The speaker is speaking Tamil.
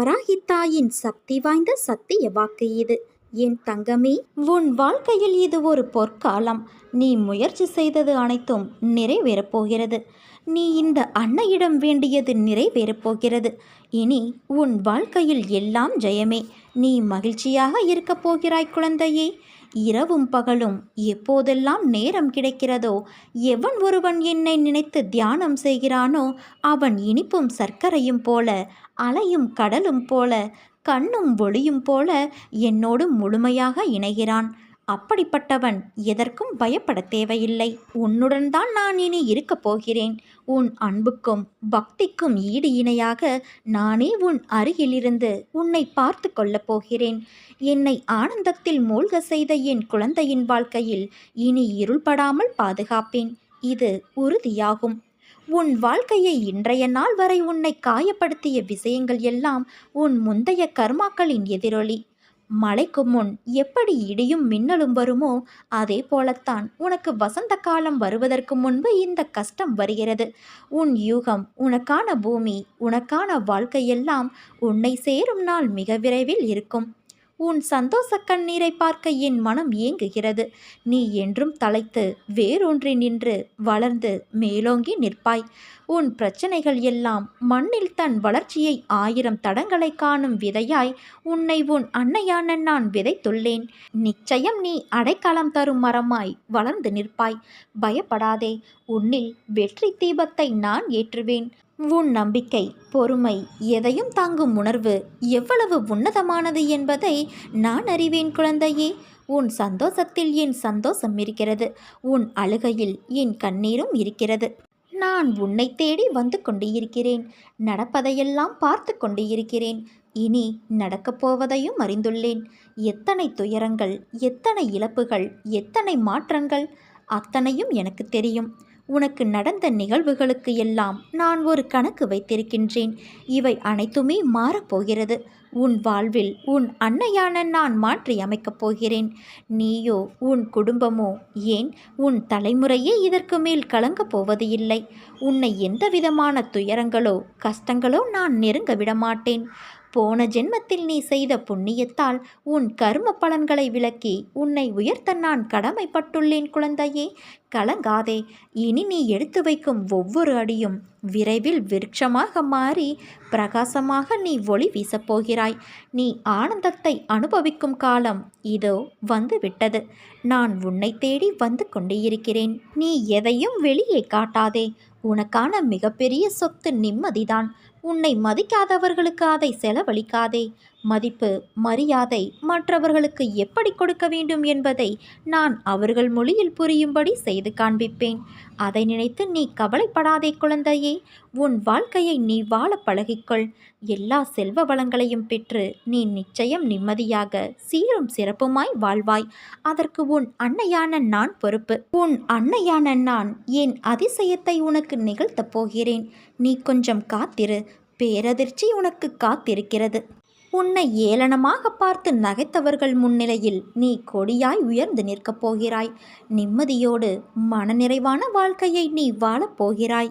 வராகி தாயின் சக்தி வாய்ந்த சத்திய வாக்கு இது. என் தங்கமே, உன் வாழ்க்கையில் இது ஒரு பொற்காலம். நீ முயற்சி செய்தது அனைத்தும் நிறைவேறப் போகிறது. நீ இந்த அன்னையிடம் வேண்டியது நிறைவேறப் போகிறது. இனி உன் வாழ்க்கையில் எல்லாம் ஜெயமே. நீ மகிழ்ச்சியாக இருக்கப் போகிறாய் குழந்தையே. இரவும் பகலும் எப்போதெல்லாம் நேரம் கிடைக்கிறதோ, எவன் ஒருவன் என்னை நினைத்து தியானம் செய்கிறானோ அவன் இனிப்பும் சர்க்கரையும் போல, அலையும் கடலும் போல, கண்ணும் ஒளியும் போல என்னோடு முழுமையாக இணைகிறான். அப்படிப்பட்டவன் எதற்கும் பயப்பட தேவையில்லை. உன்னுடன் தான் நான் இனி இருக்கப் போகிறேன். உன் அன்புக்கும் பக்திக்கும் ஈடு இணையாக நானே உன் அருகிலிருந்து உன்னை பார்த்து கொள்ளப் போகிறேன். என்னை ஆனந்தத்தில் மூழ்க செய்த என் குழந்தையின் வாழ்க்கையில் இனி இருள்படாமல் பாதுகாப்பேன். இது உறுதியாகும். உன் வாழ்க்கையை இன்றைய நாள் வரை உன்னை காயப்படுத்திய விஷயங்கள் எல்லாம் உன் முந்தைய கர்மாக்களின் எதிரொலி. மழைக்கு முன் எப்படி இடியும் மின்னலும் வருமோ, அதே போலத்தான் உனக்கு வசந்த காலம் வருவதற்கு முன்பு இந்த கஷ்டம் வருகிறது. உன் யூகம், உனக்கான பூமி, உனக்கான வாழ்க்கையெல்லாம் உன்னை சேரும் நாள் மிக விரைவில் இருக்கும். உன் சந்தோஷ கண்ணீரை பார்க்க என் மனம் ஏங்குகிறது. நீ என்றும் தலைத்து வேரூன்றி நின்று வளர்ந்து மேலோங்கி நிற்பாய். உன் பிரச்சனைகள் எல்லாம் மண்ணில் தன் வளர்ச்சியை 1000 தடங்களை காணும் விதையாய் உன்னை உன் அன்னையான நான் விதைத்துள்ளேன். நிச்சயம் நீ அடைக்கலம் தரும் மரமாய் வளர்ந்து நிற்பாய். பயப்படாதே. உன்னில் வெற்றி தீபத்தை நான் ஏற்றுவேன். உன் நம்பிக்கை, பொறுமை, எதையும் தாங்கும் உணர்வு எவ்வளவு உன்னதமானது என்பதை நான் அறிவேன் குழந்தையே. உன் சந்தோஷத்தில் என் சந்தோஷம் இருக்கிறது. உன் அழுகையில் என் கண்ணீரும் இருக்கிறது. நான் உன்னை தேடி வந்து கொண்டு இருக்கிறேன். நடப்பதையெல்லாம் பார்த்து கொண்டு இருக்கிறேன். இனி நடக்கப் போவதையும் அறிந்துள்ளேன். எத்தனை துயரங்கள், எத்தனை இழப்புகள், எத்தனை மாற்றங்கள், அத்தனையும் எனக்கு தெரியும். உனக்கு நடந்த நிகழ்வுகளுக்கு எல்லாம் நான் ஒரு கணக்கு வைத்திருக்கின்றேன். இவை அனைத்துமே மாறப்போகிறது. உன் வாழ்வில் உன் அன்னையான நான் மாற்றி அமைக்கப் போகிறேன். நீயோ உன் குடும்பமோ, ஏன் உன் தலைமுறையே இதற்கு மேல் கலங்கப் போவது இல்லை. உன்னை எந்த விதமான துயரங்களோ கஷ்டங்களோ நான் நெருங்க விடமாட்டேன். போன ஜென்மத்தில் நீ செய்த புண்ணியத்தால் உன் கர்ம பலன்களை விலக்கி உன்னை உயர்த்த நான் கடமைப்பட்டுள்ளேன் குழந்தையே. கலங்காதே. இனி நீ எடுத்து வைக்கும் ஒவ்வொரு அடியும் விரைவில் விருட்சமாக மாறி பிரகாசமாக நீ ஒளி வீசப்போகிறாய். நீ ஆனந்தத்தை அனுபவிக்கும் காலம் இதோ வந்து விட்டது. நான் உன்னை தேடி வந்து கொண்டே இருக்கிறேன். நீ எதையும் வெளியே காட்டாதே. உனக்கான மிகப்பெரிய சொத்து நிம்மதிதான். உன்னை மதிக்காதவர்களுக்கு அதை செலவழிக்காதே. மதிப்பு, மரியாதை மற்றவர்களுக்கு எப்படி கொடுக்க வேண்டும் என்பதை நான் அவர்கள் மொழியில் புரியும்படி செய்து காண்பிப்பேன். அதை நினைத்து நீ கவலைப்படாதே குழந்தையே. உன் வாழ்க்கையை நீ வாழ பழகிக்கொள். எல்லா செல்வ வளங்களையும் பெற்று நீ நிச்சயம் நிம்மதியாக சீரும் சிறப்புமாய் வாழ்வாய். அதற்கு உன் அன்னையான நான் பொறுப்பு. உன் அன்னையான நான் என் அதிசயத்தை உனக்கு நிகழ்த்தப் போகிறேன். நீ கொஞ்சம் காத்திரு. பேரதிர்ச்சி உனக்கு காத்திருக்கிறது. உன்னை ஏளனமாக பார்த்து நகைத்தவர்கள் முன்னிலையில் நீ கொடியாய் உயர்ந்து நிற்கப் போகிறாய். நிம்மதியோடு மனநிறைவான வாழ்க்கையை நீ வாழப் போகிறாய்.